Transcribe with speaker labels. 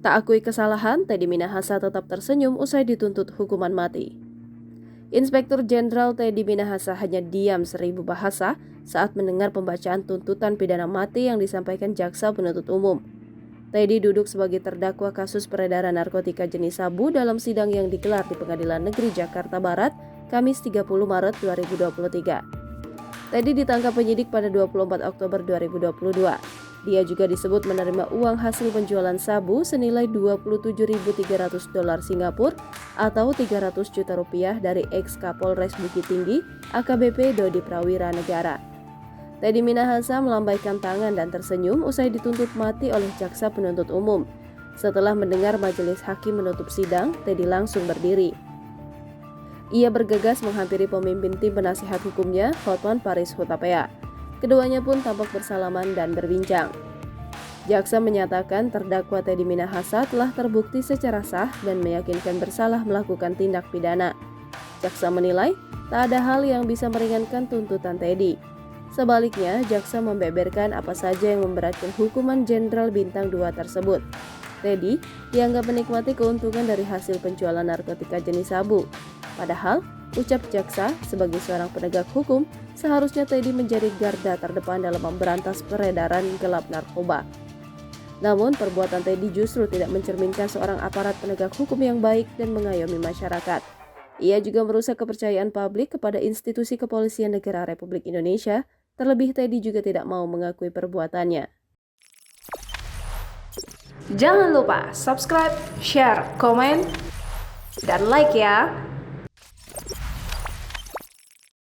Speaker 1: Tak akui kesalahan, Teddy Minahasa tetap tersenyum usai dituntut hukuman mati. Inspektur Jenderal Teddy Minahasa hanya diam 1000 bahasa saat mendengar pembacaan tuntutan pidana mati yang disampaikan jaksa penuntut umum. Teddy duduk sebagai terdakwa kasus peredaran narkotika jenis sabu dalam sidang yang digelar di Pengadilan Negeri Jakarta Barat, Kamis 30 Maret 2023. Teddy ditangkap penyidik pada 24 Oktober 2022. Dia juga disebut menerima uang hasil penjualan sabu senilai $27.300 Singapura atau 300 juta rupiah dari ex-Kapolres Bukit Tinggi AKBP Dodi Prawira Negara. Teddy Minahasa melambaikan tangan dan tersenyum usai dituntut mati oleh jaksa penuntut umum. Setelah mendengar majelis hakim menutup sidang, Teddy langsung berdiri. Ia bergegas menghampiri pemimpin tim penasihat hukumnya, Hotman Paris Hutapea. Keduanya pun tampak bersalaman dan berbincang. Jaksa menyatakan terdakwa Teddy Minahasa telah terbukti secara sah dan meyakinkan bersalah melakukan tindak pidana. Jaksa menilai tak ada hal yang bisa meringankan tuntutan Teddy. Sebaliknya, jaksa membeberkan apa saja yang memberatkan hukuman Jenderal Bintang 2 tersebut. Teddy dianggap menikmati keuntungan dari hasil penjualan narkotika jenis sabu. Padahal, ucap jaksa sebagai seorang penegak hukum, seharusnya Teddy menjadi garda terdepan dalam memberantas peredaran gelap narkoba. Namun, perbuatan Teddy justru tidak mencerminkan seorang aparat penegak hukum yang baik dan mengayomi masyarakat. Ia juga merusak kepercayaan publik kepada institusi kepolisian negara Republik Indonesia, terlebih Teddy juga tidak mau mengakui perbuatannya.
Speaker 2: Jangan lupa subscribe, share, komen, dan like ya!